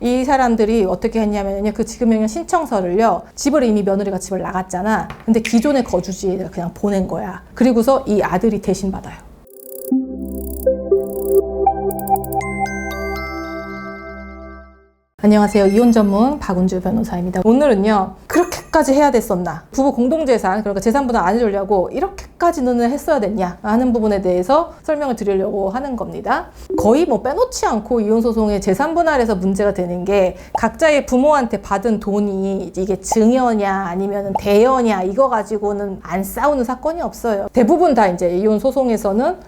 이 사람들이 어떻게 했냐면요, 그 지급명령 신청서를요, 집을 이미 며느리가 집을 나갔잖아. 근데 기존의 거주지에 그냥 보낸 거야. 그리고서 이 아들이 대신 받아요. 안녕하세요. 이혼 전문 박은주 변호사입니다. 오늘은요, 그렇게까지 해야 됐었나? 부부 공동재산, 그러니까 재산분할 안 해주려고 이렇게까지는 했어야 됐냐? 하는 부분에 대해서 설명을 드리려고 하는 겁니다. 거의 뭐 빼놓지 않고 이혼소송의 재산분할에서 문제가 되는 게 각자의 부모한테 받은 돈이 이게 증여냐 아니면 대여냐 이거 가지고는 안 싸우는 사건이 없어요. 대부분 다 이제 이혼소송에서는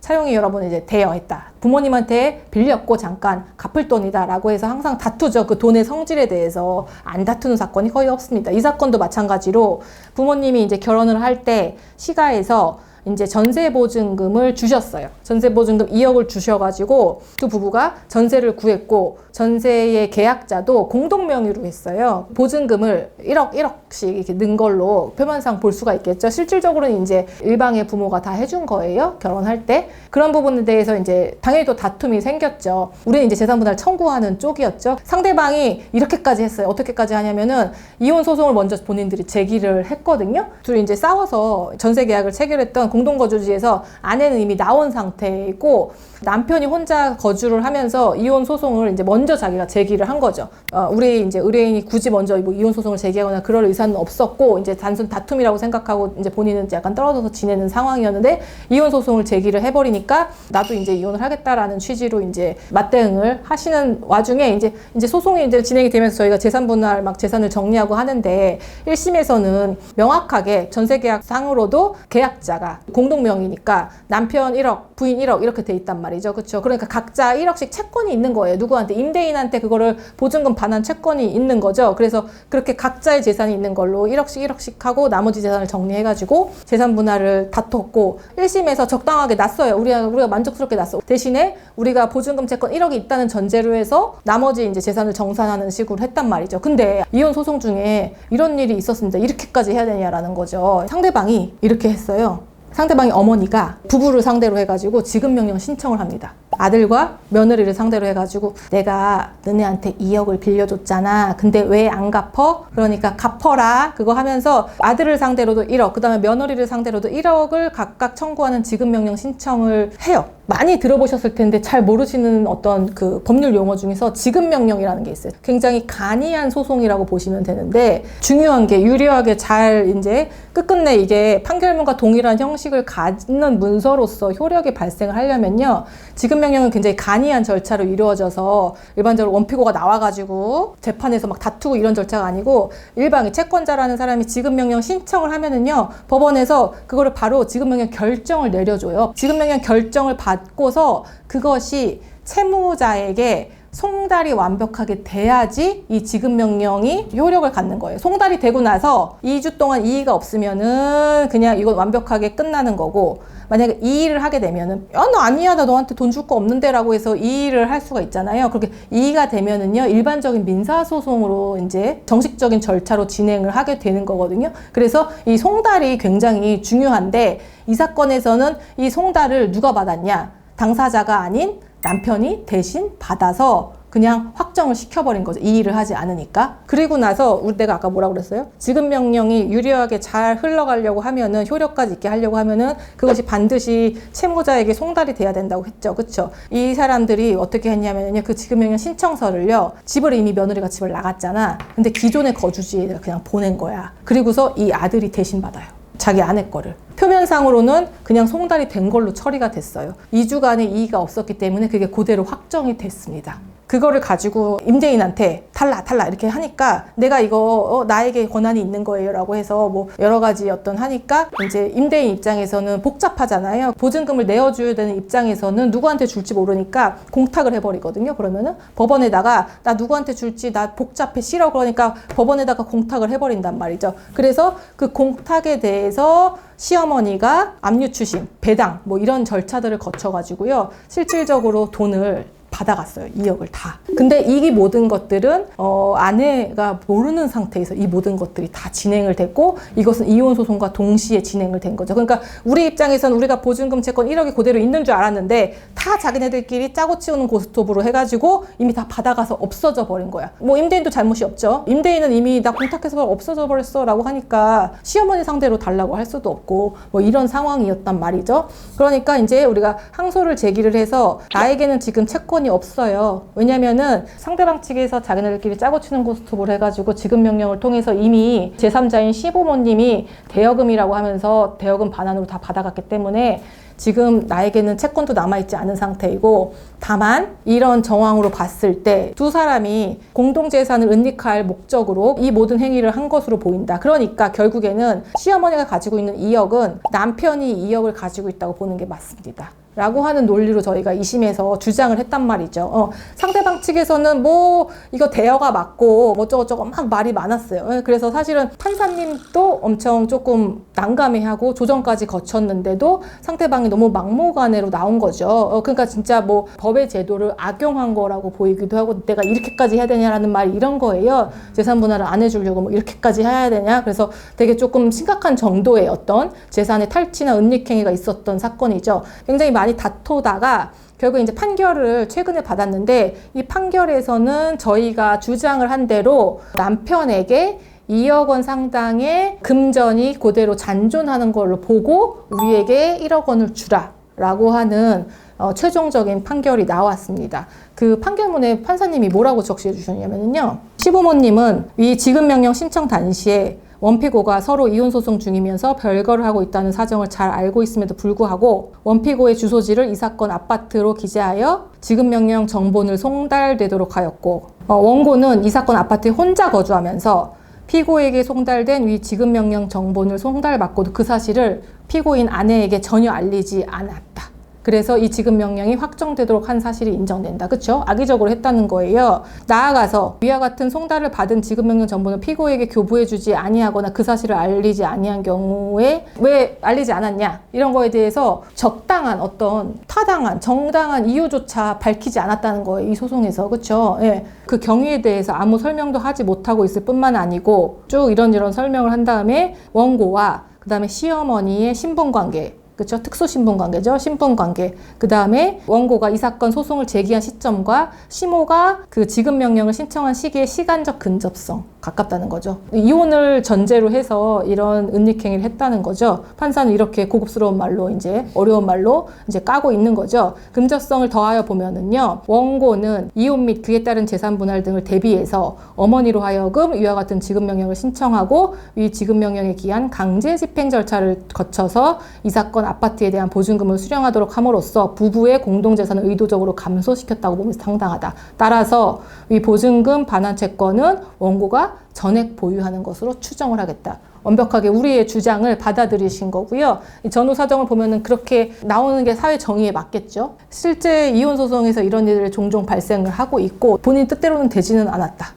차용이 여러분 이제 대여했다. 부모님한테 빌렸고 잠깐 갚을 돈이다 라고 해서 항상 다투죠. 그 돈의 성질에 대해서 안 다투는 사건이 거의 없습니다. 이 사건도 마찬가지로 부모님이 이제 결혼을 할 때 시가에서 이제 전세보증금을 주셨어요. 전세보증금 2억을 주셔가지고 두 부부가 전세를 구했고 전세의 계약자도 공동명의로 했어요. 보증금을 1억씩 이렇게 는 걸로 표면상 볼 수가 있겠죠. 실질적으로는 이제 일방의 부모가 다 해준 거예요. 결혼할 때. 그런 부분에 대해서 이제 당연히 또 다툼이 생겼죠. 우리는 이제 재산분할 청구하는 쪽이었죠. 상대방이 이렇게까지 했어요. 어떻게까지 하냐면은 이혼 소송을 먼저 본인들이 제기를 했거든요. 둘이 이제 싸워서 전세 계약을 체결했던 공동거주지에서 아내는 이미 나온 상태이고 남편이 혼자 거주를 하면서 이혼 소송을 이제 먼저 자기가 제기를 한 거죠. 우리 이제 의뢰인이 굳이 먼저 뭐 이혼 소송을 제기하거나 그럴 의사는 없었고 이제 단순 다툼이라고 생각하고 이제 본인은 약간 떨어져서 지내는 상황이었는데 이혼 소송을 제기를 해버리니까 나도 이제 이혼을 하겠다라는 취지로 이제 맞대응을 하시는 와중에 이제 소송이 이제 진행이 되면서 저희가 재산분할 막 재산을 정리하고 하는데 1심에서는 명확하게 전세계약상으로도 계약자가 공동명의니까 남편 1억, 부인 1억 이렇게 돼 있단 말이죠. 그렇죠? 그러니까 각자 1억씩 채권이 있는 거예요. 누구한테? 임대인한테 그거를 보증금 반환 채권이 있는 거죠. 그래서 그렇게 각자의 재산이 있는 걸로 1억씩 하고 나머지 재산을 정리해가지고 재산 분할을 다퉜고 1심에서 적당하게 났어요. 우리가 만족스럽게 났어. 대신에 우리가 보증금 채권 1억이 있다는 전제로 해서 나머지 이제 재산을 정산하는 식으로 했단 말이죠. 근데 이혼 소송 중에 이런 일이 있었습니다. 이렇게까지 해야 되냐라는 거죠. 상대방이 이렇게 했어요. 상대방의 어머니가 부부를 상대로 해가지고 지급명령 신청을 합니다. 아들과 며느리를 상대로 해가지고 내가 너네한테 2억을 빌려줬잖아. 근데 왜 안 갚어? 그러니까 갚어라. 그거 하면서 아들을 상대로도 1억, 그 다음에 며느리를 상대로도 1억을 각각 청구하는 지급명령 신청을 해요. 많이 들어보셨을 텐데 잘 모르시는 어떤 그 법률 용어 중에서 지급명령이라는 게 있어요. 굉장히 간이한 소송이라고 보시면 되는데 중요한 게 유리하게 잘 이제 끝끝내 이게 판결문과 동일한 형식을 갖는 문서로서 효력이 발생을 하려면요. 지급명령은 굉장히 간이한 절차로 이루어져서 일반적으로 원피고가 나와가지고 재판에서 막 다투고 이런 절차가 아니고 일방이 채권자라는 사람이 지급명령 신청을 하면은요. 법원에서 그거를 바로 지급명령 결정을 내려줘요. 지급명령 결정을 받고서 그것이 채무자에게 송달이 완벽하게 돼야지 이 지급명령이 효력을 갖는 거예요. 송달이 되고 나서 2주 동안 이의가 없으면은 그냥 이건 완벽하게 끝나는 거고 만약에 이의를 하게 되면은 너 아니야 나 너한테 돈 줄 거 없는데 라고 해서 이의를 할 수가 있잖아요. 그렇게 이의가 되면은요 일반적인 민사소송으로 이제 정식적인 절차로 진행을 하게 되는 거거든요. 그래서 이 송달이 굉장히 중요한데 이 사건에서는 이 송달을 누가 받았냐? 당사자가 아닌 남편이 대신 받아서 그냥 확정을 시켜버린 거죠. 이의를 하지 않으니까. 그리고 나서 내가 아까 뭐라고 그랬어요? 지급명령이 유리하게 잘 흘러가려고 하면은 효력까지 있게 하려고 하면은 그것이 반드시 채무자에게 송달이 돼야 된다고 했죠. 그쵸? 이 사람들이 어떻게 했냐면요. 그 지급명령 신청서를요. 집을 이미 며느리가 집을 나갔잖아. 근데 기존의 거주지에 그냥 보낸 거야. 그리고서 이 아들이 대신 받아요. 자기 아내 거를. 표면상으로는 그냥 송달이 된 걸로 처리가 됐어요. 2주간의 이의가 없었기 때문에 그게 그대로 확정이 됐습니다. 그거를 가지고 임대인한테 탈라 이렇게 하니까 내가 이거 나에게 권한이 있는 거예요 라고 해서 뭐 여러 가지 하니까 이제 임대인 입장에서는 복잡하잖아요. 보증금을 내어줘야 되는 입장에서는 누구한테 줄지 모르니까 공탁을 해버리거든요. 그러면은 법원에다가 나 누구한테 줄지 나 복잡해 싫어 그러니까 법원에다가 공탁을 해버린단 말이죠. 그래서 그 공탁에 대해서 시어머니가 압류추심, 배당 뭐 이런 절차들을 거쳐가지고요. 실질적으로 돈을 받아갔어요. 2억을 다. 근데 이 모든 것들은 아내가 모르는 상태에서 이 모든 것들이 다 진행을 됐고 이것은 이혼 소송과 동시에 진행을 된 거죠. 그러니까 우리 입장에서는 우리가 보증금 채권 1억이 그대로 있는 줄 알았는데 다 자기네들끼리 짜고 치우는 고스톱으로 해가지고 이미 다 받아가서 없어져 버린 거야. 뭐 임대인도 잘못이 없죠. 임대인은 이미 나 공탁해서 없어져 버렸어 라고 하니까 시어머니 상대로 달라고 할 수도 없고 뭐 이런 상황이었단 말이죠. 그러니까 이제 우리가 항소를 제기를 해서 나에게는 지금 채권이 없어요. 왜냐면은 상대방 측에서 자기네들끼리 짜고 치는 고스톱을 해가지고 지급 명령을 통해서 이미 제3자인 시부모님이 대여금이라고 하면서 대여금 반환으로 다 받아갔기 때문에 지금 나에게는 채권도 남아있지 않은 상태이고 다만 이런 정황으로 봤을 때 두 사람이 공동재산을 은닉할 목적으로 이 모든 행위를 한 것으로 보인다. 그러니까 결국에는 시어머니가 가지고 있는 2억은 남편이 2억을 가지고 있다고 보는 게 맞습니다. 라고 하는 논리로 저희가 2심에서 주장을 했단 말이죠. 상대방 측에서는 뭐 이거 대여가 맞고 뭐 저거 막 말이 많았어요. 그래서 사실은 판사님도 엄청 조금 난감해하고 조정까지 거쳤는데도 상대방이 너무 막무가내로 나온 거죠. 그러니까 진짜 뭐 법의 제도를 악용한 거라고 보이기도 하고 내가 이렇게까지 해야 되냐라는 말이 이런 거예요. 재산 분할을 안 해주려고 뭐 이렇게까지 해야 되냐. 그래서 되게 조금 심각한 정도의 어떤 재산의 탈취나 은닉행위가 있었던 사건이죠. 굉장히 많이 다투다가 결국 이제 판결을 최근에 받았는데 이 판결에서는 저희가 주장을 한 대로 남편에게 2억 원 상당의 금전이 그대로 잔존하는 걸로 보고 우리에게 1억 원을 주라 라고 하는 최종적인 판결이 나왔습니다. 그 판결문에 판사님이 뭐라고 적시해 주셨냐면요. 시부모님은 이 지급명령 신청 당시에 원피고가 서로 이혼소송 중이면서 별거를 하고 있다는 사정을 잘 알고 있음에도 불구하고 원피고의 주소지를 이 사건 아파트로 기재하여 지급명령 정본을 송달되도록 하였고 원고는 이 사건 아파트에 혼자 거주하면서 피고에게 송달된 이 지급명령 정본을 송달받고도 그 사실을 피고인 아내에게 전혀 알리지 않았다. 그래서 이 지급명령이 확정되도록 한 사실이 인정된다. 그렇죠? 악의적으로 했다는 거예요. 나아가서 위와 같은 송달을 받은 지급명령 정보는 피고에게 교부해주지 아니하거나 그 사실을 알리지 아니한 경우에 왜 알리지 않았냐? 이런 거에 대해서 적당한 어떤 타당한 정당한 이유조차 밝히지 않았다는 거예요. 이 소송에서. 그렇죠? 예. 그 경위에 대해서 아무 설명도 하지 못하고 있을 뿐만 아니고 쭉 이런 설명을 한 다음에 원고와 그 다음에 시어머니의 신분관계 그렇죠? 특수신분관계죠. 신분관계. 그 다음에 원고가 이 사건 소송을 제기한 시점과 시모가 그 지급명령을 신청한 시기의 시간적 근접성 가깝다는 거죠. 이혼을 전제로 해서 이런 은닉행위를 했다는 거죠. 판사는 이렇게 고급스러운 말로 이제 어려운 말로 이제 까고 있는 거죠. 근접성을 더하여 보면은요. 원고는 이혼 및 그에 따른 재산 분할 등을 대비해서 어머니로 하여금 위와 같은 지급명령을 신청하고 위 지급명령에 기한 강제 집행 절차를 거쳐서 이 사건 아파트에 대한 보증금을 수령하도록 함으로써 부부의 공동재산을 의도적으로 감소시켰다고 보면 상당하다. 따라서 이 보증금 반환 채권은 원고가 전액 보유하는 것으로 추정을 하겠다. 완벽하게 우리의 주장을 받아들이신 거고요. 이 전후 사정을 보면은 그렇게 나오는 게 사회 정의에 맞겠죠. 실제 이혼 소송에서 이런 일들이 종종 발생을 하고 있고 본인 뜻대로는 되지는 않았다.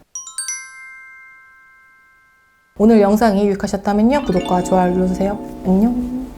오늘 영상이 유익하셨다면요. 구독과 좋아요 눌러주세요. 안녕.